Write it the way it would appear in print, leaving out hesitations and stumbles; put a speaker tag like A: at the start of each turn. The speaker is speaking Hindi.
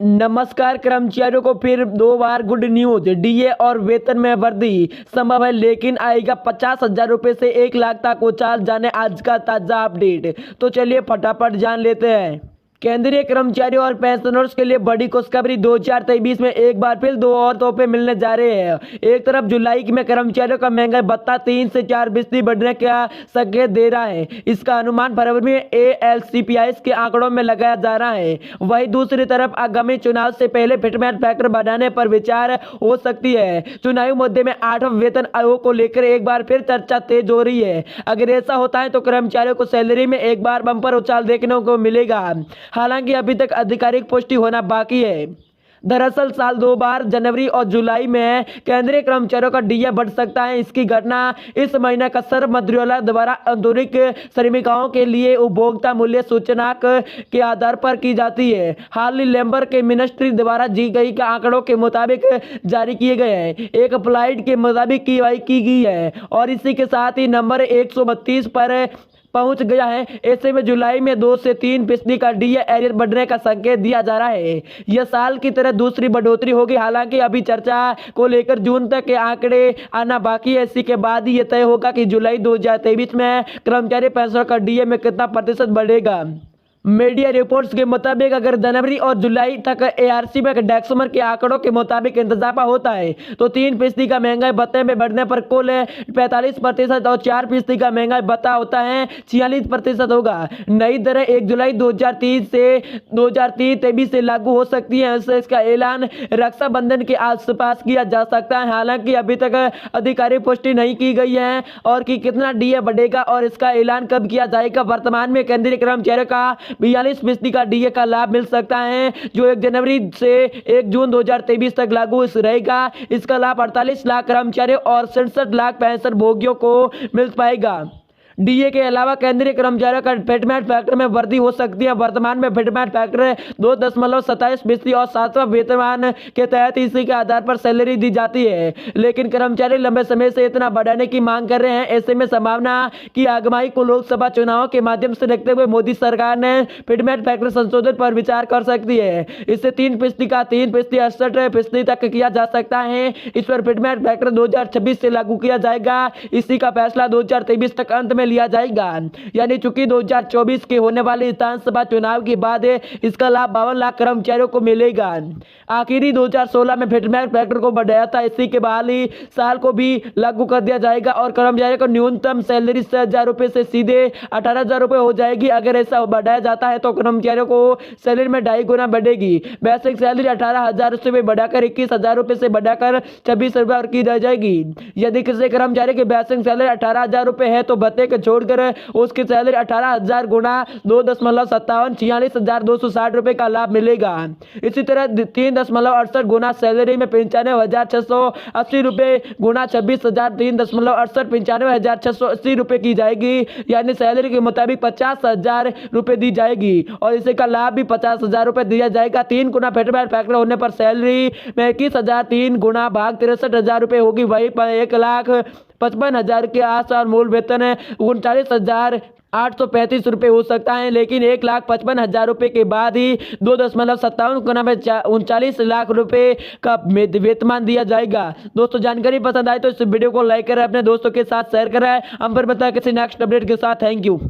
A: नमस्कार। कर्मचारियों को फिर 2 बार गुड न्यूज। डीए और वेतन में वृद्धि संभव है, लेकिन आएगा 50,000 रुपये से 1 लाख तक उछाल। जाने आज का ताजा अपडेट। तो चलिए फटाफट जान लेते हैं। केंद्रीय कर्मचारियों और पेंशनर्स के लिए बड़ी खुशखबरी। 2023 में एक बार फिर 2 और तोहफे मिलने जा रहे हैं। एक तरफ जुलाई में कर्मचारियों का महंगाई भत्ता 3 से 4% बढ़ने का संकेत दे रहा है। इसका अनुमान फरवरी में ALCPIS के आंकड़ों में लगाया जा रहा है। वहीं दूसरी तरफ आगामी चुनाव से पहले फिटमेंट फैक्टर बढ़ाने पर विचार हो सकती है। चुनावी मुद्दे में 8वें वेतन आयोग को लेकर एक बार फिर चर्चा तेज हो रही है। अगर ऐसा होता है तो कर्मचारियों को सैलरी में एक बार बम्पर उछाल देखने को मिलेगा। हालांकि अभी तक आधिकारिक पुष्टि होना बाकी है। दरअसल साल 2 बार जनवरी और जुलाई में केंद्रीय कर्मचारियों का डीए बढ़ सकता है। इसकी घटना इस महीने का सर्व मंत्रिमंडल द्वारा आंतरिक श्रमिकों के लिए उपभोक्ता मूल्य सूचकांक के आधार पर की जाती है। हाल ही लेबर के मिनिस्ट्री द्वारा दी गई के आंकड़ों के मुताबिक जारी किए गए हैं। एक अप्लाइड के मुताबिक की गई है और इसी के साथ ही नंबर 132 पर पहुंच गया है। ऐसे में जुलाई में 2 से 3% का डीए एरियर बढ़ने का संकेत दिया जा रहा है। यह साल की तरह दूसरी बढ़ोतरी होगी। हालांकि अभी चर्चा को लेकर जून तक के आंकड़े आना बाकी है। इसी के बाद ही यह तय होगा कि जुलाई 2023 में कर्मचारी पेंशन का डीए में कितना प्रतिशत बढ़ेगा। मीडिया रिपोर्ट्स के मुताबिक अगर जनवरी और जुलाई तक ARC में डेक्समर के आंकड़ों के मुताबिक इजाफा होता है तो 3% का महंगाई भत्ते में बढ़ने पर कुल 45% और 4% का महंगाई भत्ता होता है 46% होगा। नई दरें 1 जुलाई 2023 से लागू हो सकती है। इसका ऐलान रक्षाबंधन के आसपास किया जा सकता है। हालांकि अभी तक आधिकारिक पुष्टि नहीं की गई है और कि कितना डीए बढ़ेगा और इसका ऐलान कब किया जाएगा। वर्तमान में केंद्रीय कर्मचारियों का 42% का डीए का लाभ मिल सकता है, जो 1 जनवरी से 1 जून 2023 तक लागू रहेगा। इसका लाभ 48 लाख कर्मचारियों और 67 लाख पेंशन भोगियों को मिल पाएगा। डीए के अलावा केंद्रीय कर्मचारियों का फिटमेंट फैक्टर में वृद्धि हो सकती है। वर्तमान में फिटमेंट फैक्टर 2.27% और 7वां वेतनमान के तहत इसी के आधार पर सैलरी दी जाती है, लेकिन कर्मचारी लंबे समय से इतना बढ़ाने की मांग कर रहे हैं। ऐसे में संभावना की आगामी को लोकसभा चुनाव के माध्यम से देखते हुए मोदी सरकार ने फिटमेंट फैक्टर संशोधन पर विचार कर सकती है। इससे 3% का 3% 68% तक किया जा सकता है। इस पर फिटमेंट फैक्टर 2026 से लागू किया जाएगा। इसी का फैसला 2023 तक अंत में लिया जाएगा। यानी चूंकि 2024 के होने वाले विधानसभा चुनाव के बाद इसका लाभ 52 लाख कर्मचारियों को मिलेगा। आखिरी 2016 में फिटमेंट फैक्टर को बढ़ाया था। इसी के बाद ही साल को भी लागू कर दिया जाएगा और कर्मचारियों को न्यूनतम सैलरी 6,000 रुपए से सीधे 18,000 रुपए हो जाएगी। अगर ऐसा बढ़ाया जाता है तो कर्मचारियों को सैलरी में 2.5 गुना बढ़ेगी। बेसिक सैलरी 18,000 से बढ़ाकर 21,000 रुपए से बढ़ाकर 26,000 की जाएगी। यदि किसी कर्मचारी की बेसिक सैलरी 18,000 रुपए है तो भत्ते के छोड़कर उसकी सैलरी 18,000 गुना 2.57 46,260 रुपए का लाभ मिलेगा। इसी तरह 3.68 गुना सैलरी में 95,680 रुपए गुना 26,000 3.68 95,680 रुपए की जाएगी। यानी सैलरी के मुताबिक 50,000 रुपए दी जाएगी और इसी का लाभ भी 50,000 रुपए दिया जाएगा। 3 गुना फिटमेंट फैक्टर होने पर सैलरी में 21,000 3 गुना भाग 63,000 रुपए होगी। वही 1,55,000 के आसपास मूल वेतन 39,835 रुपए हो सकता है, लेकिन 1,55,000 रुपए के बाद ही 2.57 गुना में 39 लाख रुपए का वेतनमान दिया जाएगा। दोस्तों जानकारी पसंद आए तो इस वीडियो को लाइक करें, अपने दोस्तों के साथ शेयर करें। हम फिर बताएं किसी नेक्स्ट अपडेट के साथ। Thank you.